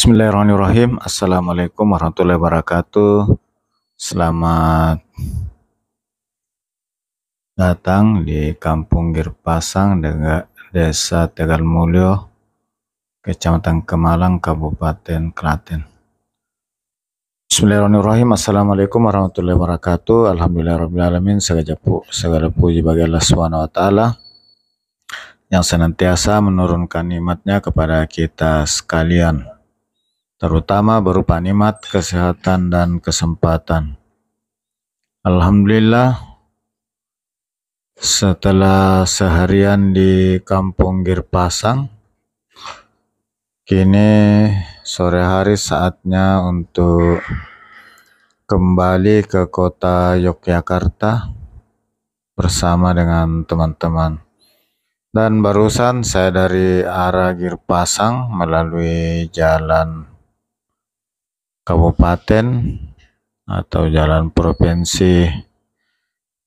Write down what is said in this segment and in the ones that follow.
Bismillahirrahmanirrahim. Assalamualaikum warahmatullahi wabarakatuh. Selamat datang di Kampung Girpasang, Desa Tegalmulyo, Kecamatan Kemalang, Kabupaten Klaten. Bismillahirrahmanirrahim. Assalamualaikum warahmatullahi wabarakatuh. Alhamdulillahirrahmanirrahim. Segala puji bagi Allah SWT yang senantiasa menurunkan nikmatnya kepada kita sekalian, terutama berupa nikmat kesehatan dan kesempatan. Alhamdulillah, setelah seharian di Kampung Girpasang, kini sore hari saatnya untuk kembali ke kota Yogyakarta bersama dengan teman-teman. Dan barusan saya dari arah Girpasang melalui jalan kabupaten atau jalan provinsi,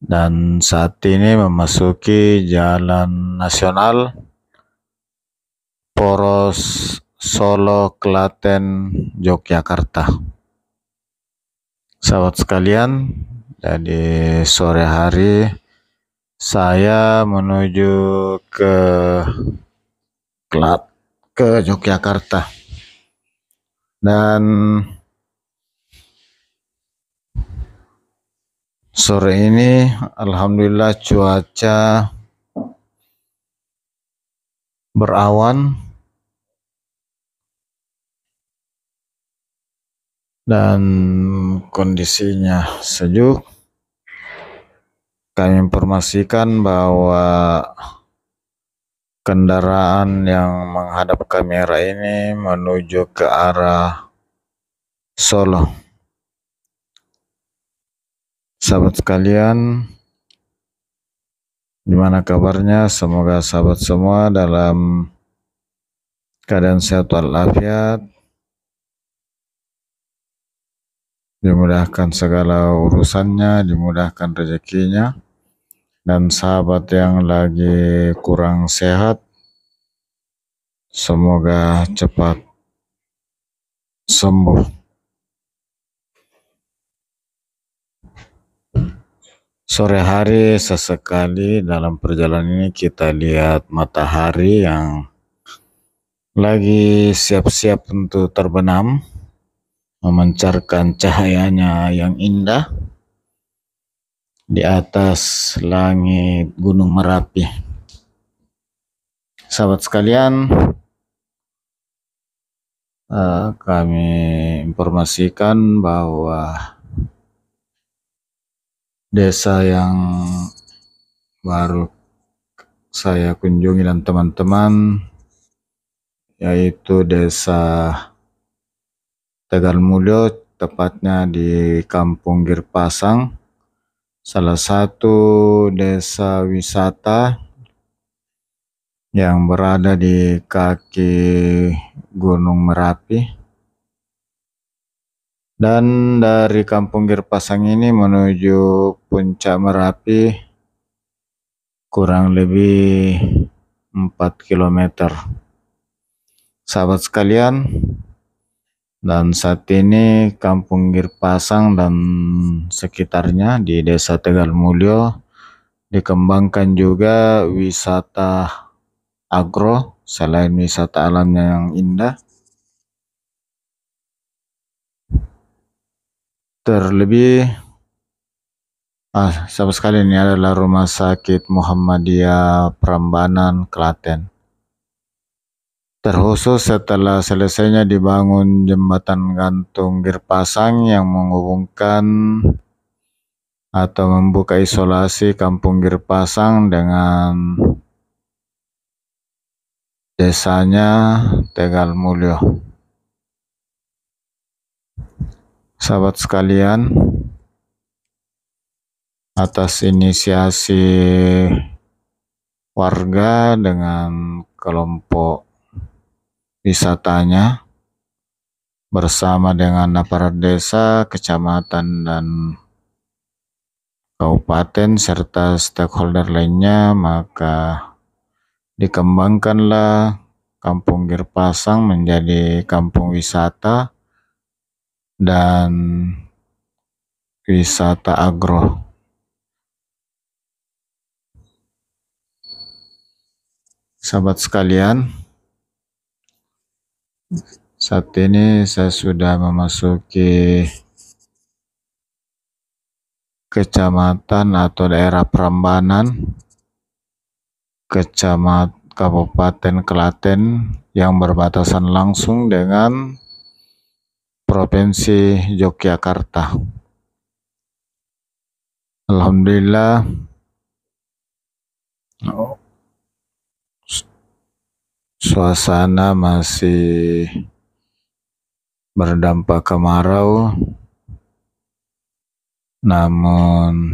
dan saat ini memasuki jalan nasional Poros Solo Klaten Yogyakarta. Sahabat sekalian, jadi sore hari saya menuju ke Yogyakarta, dan sore ini alhamdulillah cuaca berawan dan kondisinya sejuk. Kami informasikan bahwa kendaraan yang menghadap kamera ini menuju ke arah Solo. Sahabat sekalian, gimana kabarnya? Semoga sahabat semua dalam keadaan sehat walafiat, dimudahkan segala urusannya, dimudahkan rezekinya, dan sahabat yang lagi kurang sehat semoga cepat sembuh. Sore hari sesekali dalam perjalanan ini kita lihat matahari yang lagi siap-siap untuk terbenam, memancarkan cahayanya yang indah di atas langit Gunung Merapi. Sahabat sekalian, kami informasikan bahwa desa yang baru saya kunjungi dan teman-teman, yaitu Desa Tegalmulyo, tepatnya di Kampung Girpasang, salah satu desa wisata yang berada di kaki Gunung Merapi. Dan dari Kampung Girpasang ini menuju Puncak Merapi kurang lebih 4 km. Sahabat sekalian, dan saat ini Kampung Girpasang dan sekitarnya di Desa Tegalmulyo dikembangkan juga wisata agro selain wisata alamnya yang indah. Terlebih, sahabat sekalian, ini adalah Rumah Sakit Muhammadiyah Prambanan, Klaten. Terkhusus setelah selesainya dibangun jembatan gantung Girpasang yang menghubungkan atau membuka isolasi Kampung Girpasang dengan desanya Tegalmulyo. Sahabat sekalian, atas inisiasi warga dengan kelompok wisatanya bersama dengan aparat desa, kecamatan, dan kabupaten serta stakeholder lainnya, maka dikembangkanlah Kampung Girpasang menjadi kampung wisata dan wisata agro. Sahabat sekalian, saat ini saya sudah memasuki kecamatan atau daerah Prambanan, Kabupaten Klaten yang berbatasan langsung dengan Provinsi Yogyakarta. Alhamdulillah, suasana masih berdampak kemarau, namun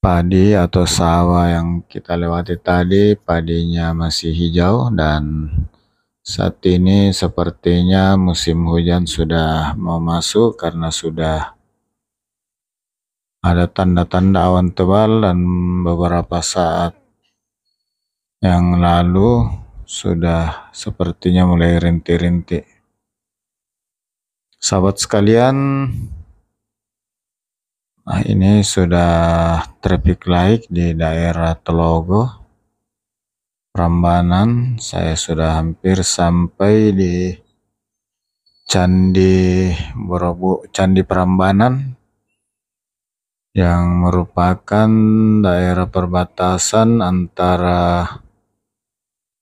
padi atau sawah yang kita lewati tadi, padinya masih hijau, dan saat ini sepertinya musim hujan sudah mau masuk karena sudah ada tanda-tanda awan tebal, dan beberapa saat yang lalu sudah sepertinya mulai rintik-rintik. Sahabat sekalian, ini sudah traffic light di daerah Telogo, Prambanan. Saya sudah hampir sampai di Candi Prambanan, yang merupakan daerah perbatasan antara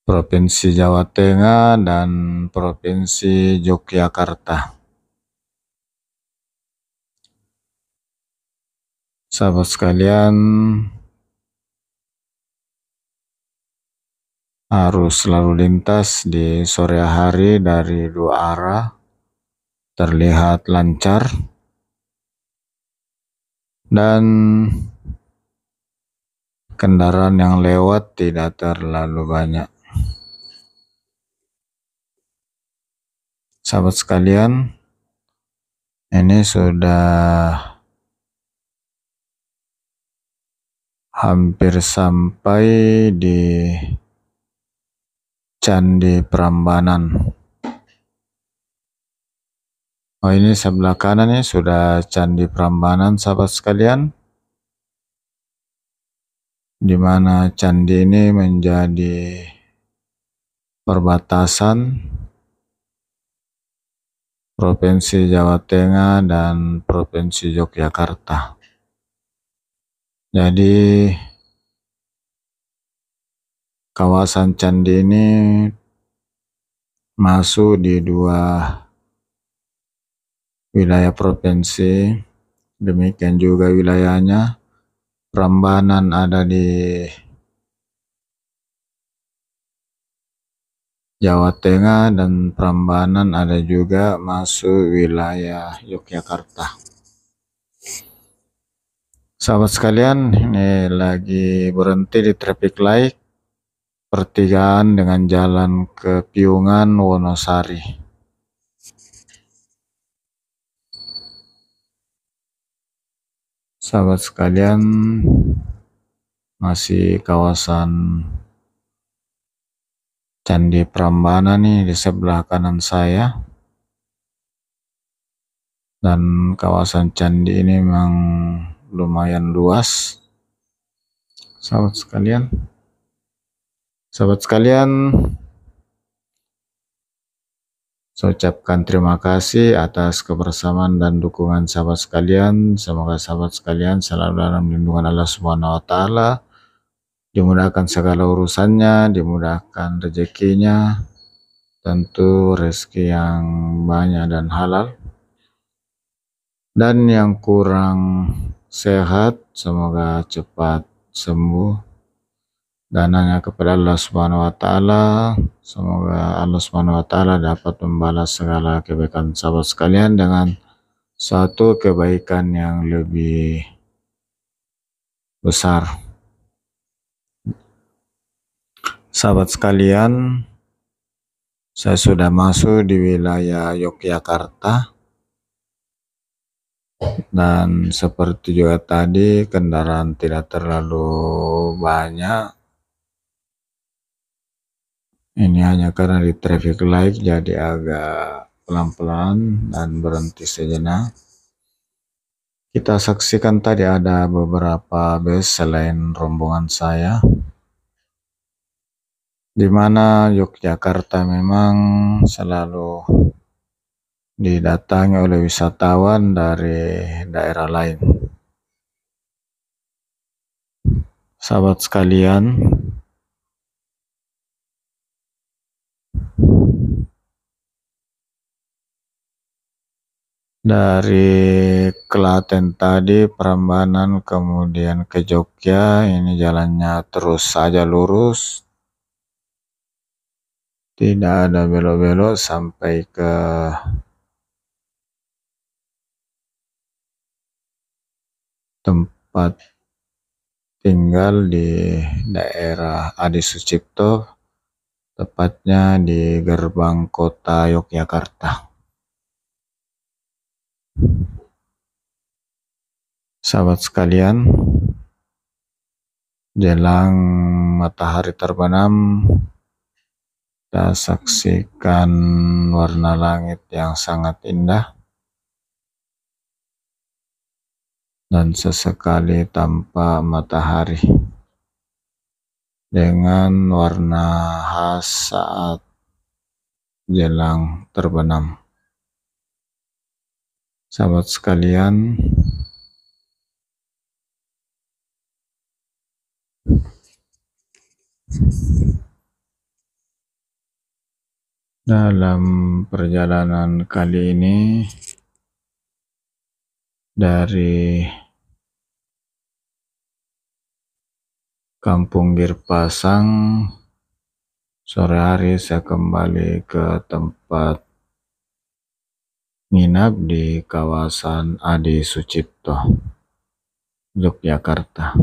Provinsi Jawa Tengah dan Provinsi Yogyakarta. Sahabat sekalian, arus lalu lintas di sore hari dari dua arah terlihat lancar dan kendaraan yang lewat tidak terlalu banyak. Sahabat sekalian, ini sudah hampir sampai di Candi Prambanan. Ini sebelah kanan nih sudah Candi Prambanan, sahabat sekalian, di mana candi ini menjadi perbatasan Provinsi Jawa Tengah dan Provinsi Yogyakarta. Jadi kawasan candi ini masuk di dua wilayah provinsi, demikian juga wilayahnya. Prambanan ada di Jawa Tengah dan Prambanan ada juga masuk wilayah Yogyakarta. Sahabat sekalian, ini lagi berhenti di traffic light pertigaan dengan jalan ke Piungan, Wonosari. Sahabat sekalian, masih kawasan Candi Prambanan nih di sebelah kanan saya, dan kawasan candi ini memang lumayan luas. Sahabat sekalian, saya ucapkan terima kasih atas kebersamaan dan dukungan sahabat sekalian. Semoga sahabat sekalian selalu dalam lindungan Allah Subhanahu wa Ta'ala, dimudahkan segala urusannya, dimudahkan rezekinya, tentu rezeki yang banyak dan halal. Dan yang kurang sehat, semoga cepat sembuh, dan hanya kepada Allah Subhanahu wa Ta'ala. Semoga Allah Subhanahu wa Ta'ala dapat membalas segala kebaikan sahabat sekalian dengan suatu kebaikan yang lebih besar. Sahabat sekalian, saya sudah masuk di wilayah Yogyakarta, dan seperti juga tadi kendaraan tidak terlalu banyak. Ini hanya karena di traffic light jadi agak pelan-pelan dan berhenti sejenak. Kita saksikan tadi ada beberapa bus selain rombongan saya, di mana Yogyakarta memang selalu didatangi oleh wisatawan dari daerah lain. Sahabat sekalian, dari Klaten tadi, Prambanan, kemudian ke Jogja, ini jalannya terus saja lurus, tidak ada belok-belok sampai ke tempat tinggal di daerah Adi Sucipto, tepatnya di gerbang kota Yogyakarta. Sahabat sekalian, jelang matahari terbenam, kita saksikan warna langit yang sangat indah dan sesekali tanpa matahari, dengan warna khas saat jelang terbenam. Sahabat sekalian, dalam perjalanan kali ini dari Kampung Girpasang, sore hari saya kembali ke tempat nginap di kawasan Adi Sucipto, Yogyakarta.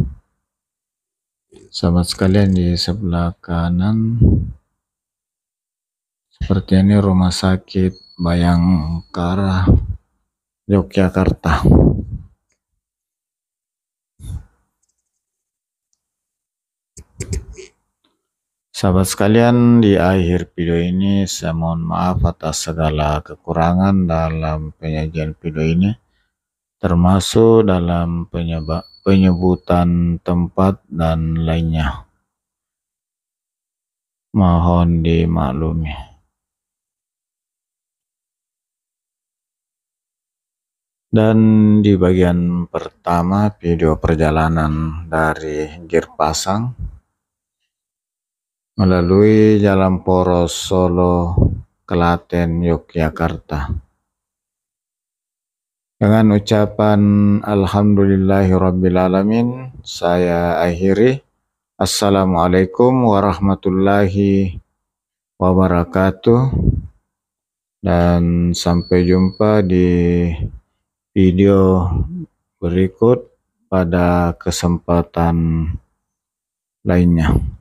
Sahabat sekalian, di sebelah kanan seperti ini Rumah Sakit Bayangkara, Yogyakarta. Sahabat sekalian, di akhir video ini saya mohon maaf atas segala kekurangan dalam penyajian video ini, termasuk dalam penyebutan tempat dan lainnya. Mohon dimaklumi. Dan di bagian pertama video perjalanan dari Girpasang melalui Jalan Poros Solo, Klaten, Yogyakarta, dengan ucapan Alhamdulillahirrabbilalamin, saya akhiri. Assalamualaikum warahmatullahi wabarakatuh, dan sampai jumpa di video berikut pada kesempatan lainnya.